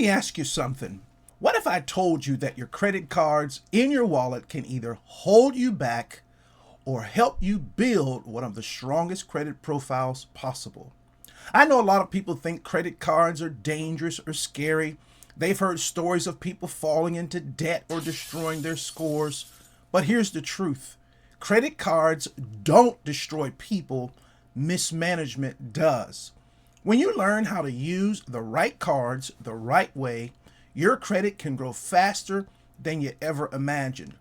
me ask you something. What if I told you that your credit cards in your wallet can either hold you back or help you build one of the strongest credit profiles possible? I know a lot of people think credit cards are dangerous or scary. They've heard stories of people falling into debt or destroying their scores. But here's the truth. Credit cards don't destroy people. Mismanagement does. When you learn how to use the right cards the right way, your credit can grow faster than you ever imagined.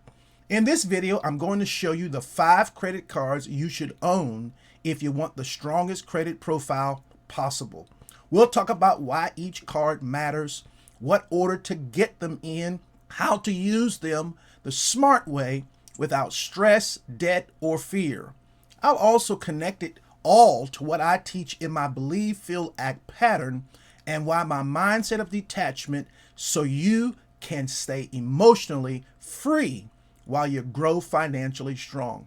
In this video, I'm going to show you the 5 credit cards you should own if you want the strongest credit profile possible. We'll talk about why each card matters, what order to get them in, how to use them the smart way without stress, debt, or fear. I'll also connect it all to what I teach in my Believe, Feel, Act pattern and why my mindset of detachment so you can stay emotionally free while you grow financially strong.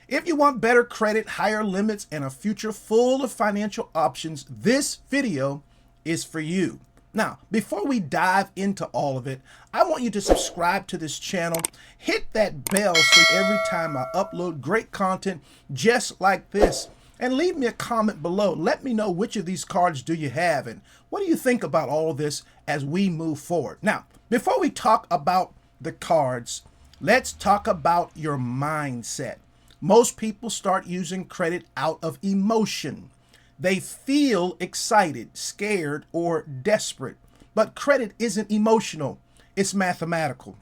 If you want better credit, higher limits, and a future full of financial options, this video is for you. Now, before we dive into all of it, I want you to subscribe to this channel, hit that bell so every time I upload great content just like this, and leave me a comment below. Let me know which of these cards do you have and what do you think about all of this as we move forward. Now, before we talk about the cards, let's talk about your mindset. Most people start using credit out of emotion. They feel excited, scared, or desperate. But credit isn't emotional, it's mathematical.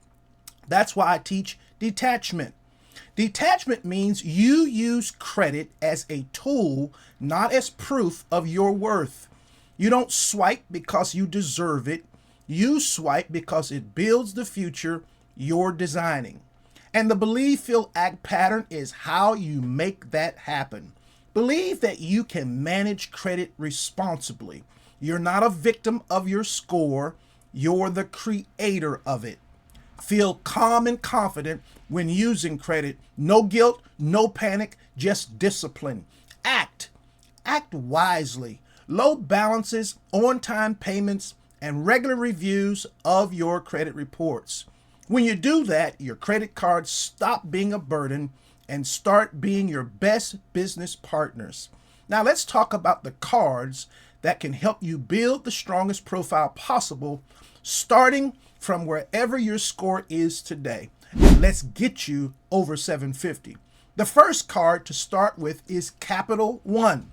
That's why I teach detachment. Detachment means you use credit as a tool, not as proof of your worth. You don't swipe because you deserve it. You swipe because it builds the future you're designing. And the Believe, Feel, Act pattern is how you make that happen. Believe that you can manage credit responsibly. You're not a victim of your score. You're the creator of it. Feel calm and confident when using credit. No guilt, no panic, just discipline. Act. Act wisely. Low balances, on-time payments, and regular reviews of your credit reports. When you do that, your credit cards stop being a burden and start being your best business partners. Now let's talk about the cards that can help you build the strongest profile possible, starting from wherever your score is today. Let's get you over 750. The first card to start with is Capital One.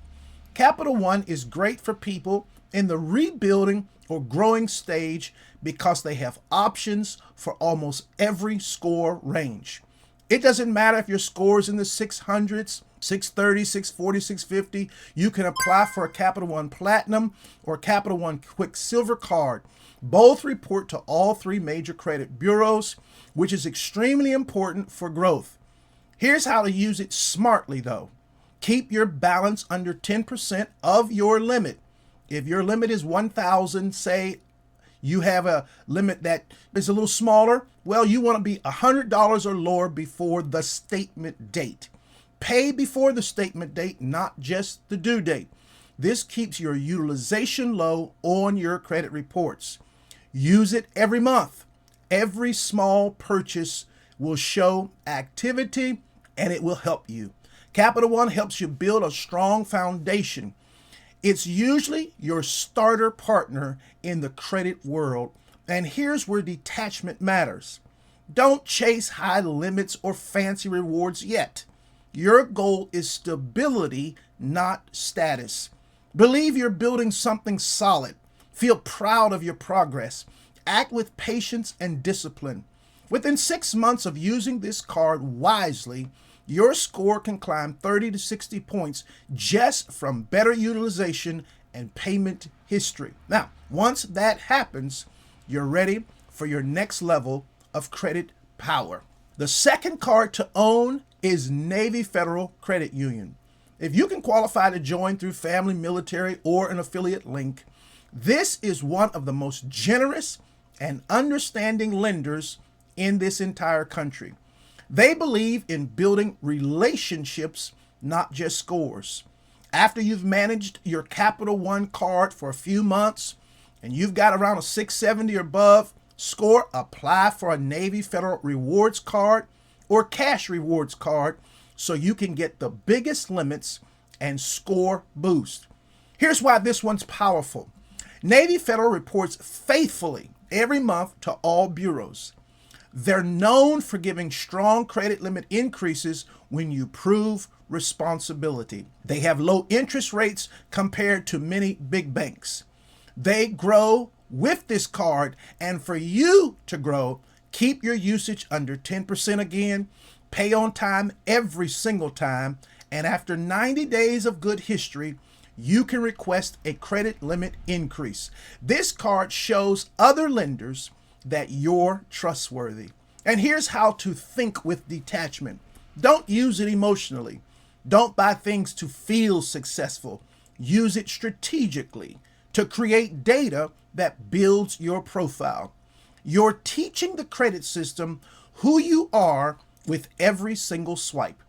Capital One is great for people in the rebuilding or growing stage because they have options for almost every score range. It doesn't matter if your score is in the 600s, 630, 640, 650. You can apply for a Capital One Platinum or Capital One Quicksilver card. Both report to all 3 major credit bureaus, which is extremely important for growth. Here's how to use it smartly, though. Keep your balance under 10% of your limit. If your limit is 1,000, say you have a limit that is a little smaller, well, you want to be $100 or lower before the statement date. Pay before the statement date, not just the due date. This keeps your utilization low on your credit reports. Use it every month. Every small purchase will show activity and it will help you. Capital One helps you build a strong foundation. It's usually your starter partner in the credit world. And here's where detachment matters. Don't chase high limits or fancy rewards yet. Your goal is stability, not status. Believe you're building something solid. Feel proud of your progress. Act with patience and discipline. Within 6 months of using this card wisely, your score can climb 30 to 60 points just from better utilization and payment history. Now, once that happens, you're ready for your next level of credit power. The second card to own is Navy Federal Credit Union. If you can qualify to join through family, military, or an affiliate link, this is one of the most generous and understanding lenders in this entire country. They believe in building relationships, not just scores. After you've managed your Capital One card for a few months, and you've got around a 670 or above score, apply for a Navy Federal Rewards card or cash rewards card so you can get the biggest limits and score boost. Here's why this one's powerful. Navy Federal reports faithfully every month to all bureaus. They're known for giving strong credit limit increases when you prove responsibility. They have low interest rates compared to many big banks. They grow with this card, and for you to grow, keep your usage under 10% again, pay on time every single time, and after 90 days of good history, you can request a credit limit increase. This card shows other lenders that you're trustworthy. And here's how to think with detachment. Don't use it emotionally. Don't buy things to feel successful. Use it strategically to create data that builds your profile. You're teaching the credit system who you are with every single swipe.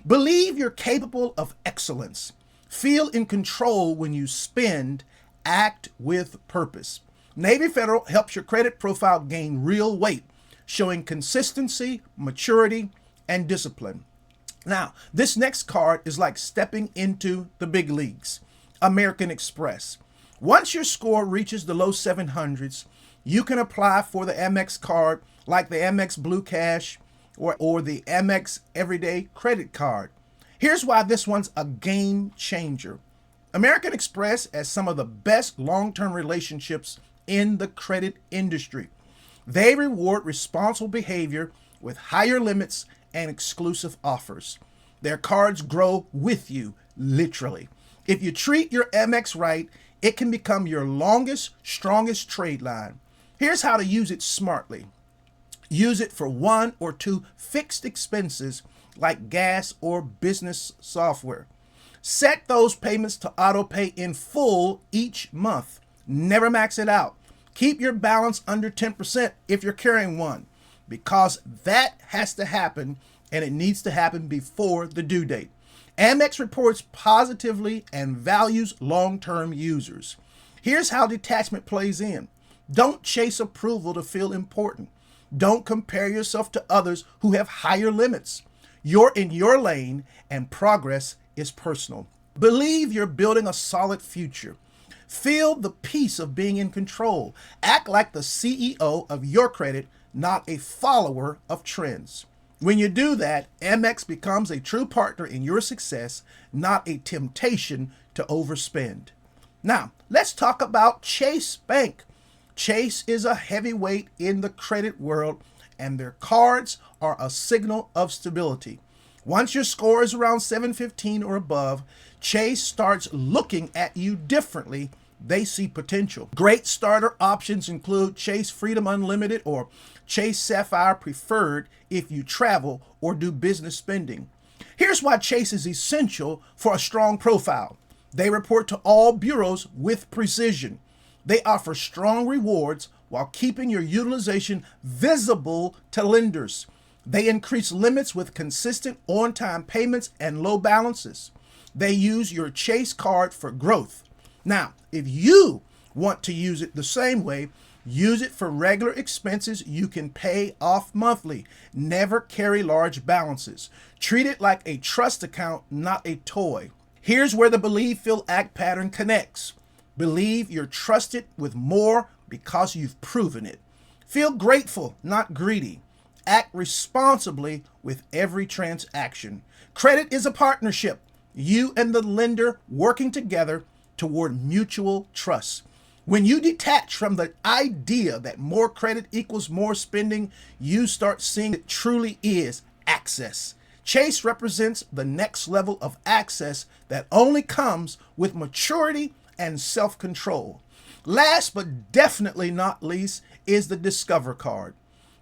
Believe you're capable of excellence. Feel in control when you spend. Act with purpose. Navy Federal helps your credit profile gain real weight, showing consistency, maturity, and discipline. Now, this next card is like stepping into the big leagues. American Express. Once your score reaches the low 700s, you can apply for the Amex card like the Amex Blue Cash or the Amex Everyday Credit Card. Here's why this one's a game changer. American Express has some of the best long-term relationships in the credit industry. They reward responsible behavior with higher limits and exclusive offers. Their cards grow with you, literally. If you treat your Amex right, it can become your longest, strongest trade line. Here's how to use it smartly. Use it for 1 or 2 fixed expenses like gas or business software. Set those payments to auto pay in full each month. Never max it out. Keep your balance under 10% if you're carrying one, because that has to happen, and it needs to happen before the due date. Amex reports positively and values long-term users. Here's how detachment plays in. Don't chase approval to feel important. Don't compare yourself to others who have higher limits. You're in your lane, and progress is personal. Believe you're building a solid future. Feel the peace of being in control. Act like the CEO of your credit, not a follower of trends. When you do that, Amex becomes a true partner in your success, not a temptation to overspend. Now, let's talk about Chase Bank. Chase is a heavyweight in the credit world, and their cards are a signal of stability. Once your score is around 715 or above, Chase starts looking at you differently. They see potential. Great starter options include Chase Freedom Unlimited or Chase Sapphire Preferred if you travel or do business spending. Here's why Chase is essential for a strong profile. They report to all bureaus with precision. They offer strong rewards while keeping your utilization visible to lenders. They increase limits with consistent on-time payments and low balances. They use your Chase card for growth. Now, if you want to use it the same way, use it for regular expenses you can pay off monthly. Never carry large balances. Treat it like a trust account, not a toy. Here's where the believe, feel, act pattern connects. Believe you're trusted with more because you've proven it. Feel grateful, not greedy. Act responsibly with every transaction. Credit is a partnership. You and the lender working together toward mutual trust. When you detach from the idea that more credit equals more spending, you start seeing it truly is access. Chase represents the next level of access that only comes with maturity and self-control. Last but definitely not least is the Discover card.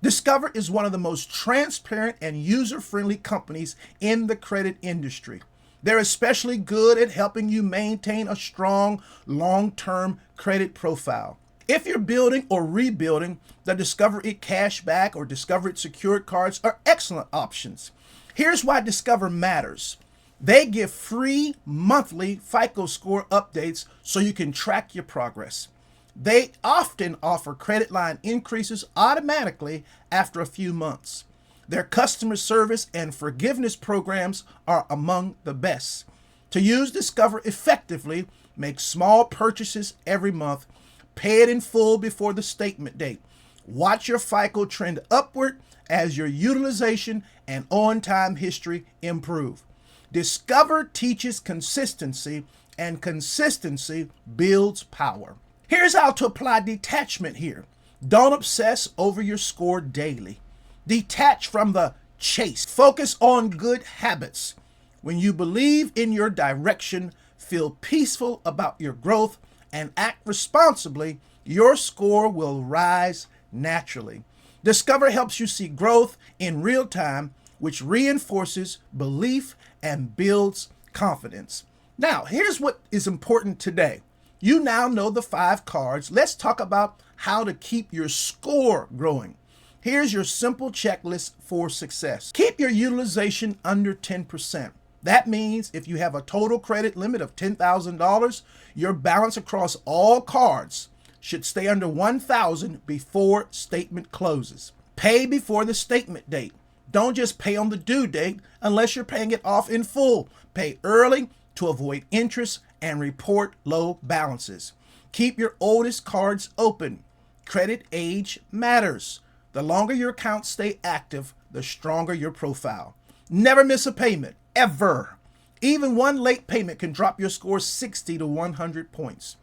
Discover is one of the most transparent and user-friendly companies in the credit industry. They're especially good at helping you maintain a strong, long-term credit profile. If you're building or rebuilding, the Discover It Cashback or Discover It Secured cards are excellent options. Here's why Discover matters. They give free monthly FICO score updates so you can track your progress. They often offer credit line increases automatically after a few months. Their customer service and forgiveness programs are among the best. To use Discover effectively, make small purchases every month, pay it in full before the statement date. Watch your FICO trend upward as your utilization and on-time history improve. Discover teaches consistency, and consistency builds power. Here's how to apply detachment here. Don't obsess over your score daily. Detach from the chase. Focus on good habits. When you believe in your direction, feel peaceful about your growth, and act responsibly, your score will rise naturally. Discover helps you see growth in real time, which reinforces belief and builds confidence. Now, here's what is important today. You now know the 5 cards. Let's talk about how to keep your score growing. Here's your simple checklist for success. Keep your utilization under 10%. That means if you have a total credit limit of $10,000, your balance across all cards should stay under $1,000 before statement closes. Pay before the statement date. Don't just pay on the due date unless you're paying it off in full. Pay early to avoid interest and report low balances. Keep your oldest cards open. Credit age matters. The longer your accounts stay active, the stronger your profile. Never miss a payment, ever. Even one late payment can drop your score 60 to 100 points.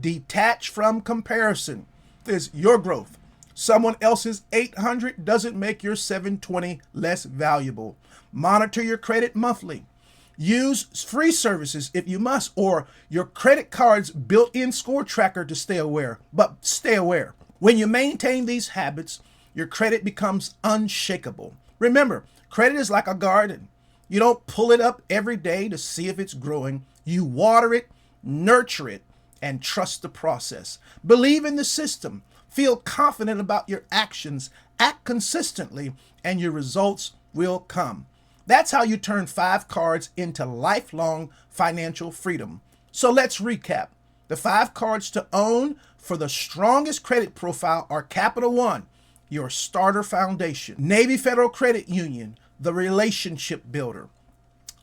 Detach from comparison. This is your growth. Someone else's 800 doesn't make your 720 less valuable. Monitor your credit monthly. Use free services if you must, or your credit card's built-in score tracker to stay aware. But stay aware. When you maintain these habits, your credit becomes unshakable. Remember, credit is like a garden. You don't pull it up every day to see if it's growing. You water it, nurture it, and trust the process. Believe in the system. Feel confident about your actions. Act consistently, and your results will come. That's how you turn 5 cards into lifelong financial freedom. So let's recap. The 5 cards to own for the strongest credit profile are Capital One, your starter foundation; Navy Federal Credit Union, the relationship builder;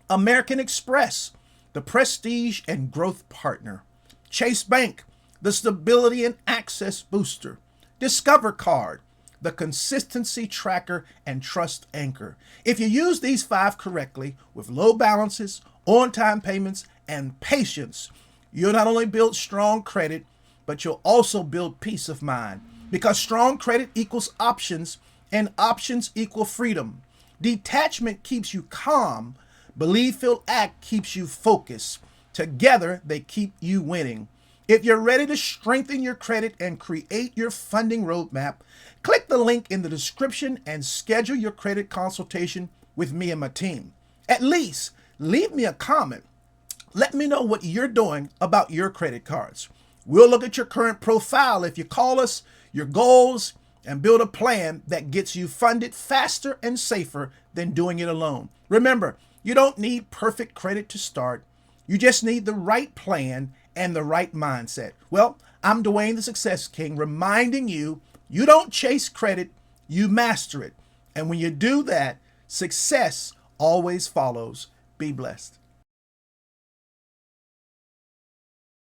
American Express, the prestige and growth partner; Chase Bank, the stability and access booster; Discover Card, the consistency tracker and trust anchor. If you use these 5 correctly with low balances, on-time payments, and patience, you'll not only build strong credit, but you'll also build peace of mind. Because strong credit equals options, and options equal freedom. Detachment keeps you calm. Believe, feel, act keeps you focused. Together, they keep you winning. If you're ready to strengthen your credit and create your funding roadmap, click the link in the description and schedule your credit consultation with me and my team. At least leave me a comment. Let me know what you're doing about your credit cards. We'll look at your current profile if you call us, your goals, and build a plan that gets you funded faster and safer than doing it alone. Remember, you don't need perfect credit to start. You just need the right plan and the right mindset. Well, I'm Dwayne the Success King, reminding you, you don't chase credit, you master it. And when you do that, success always follows. Be blessed.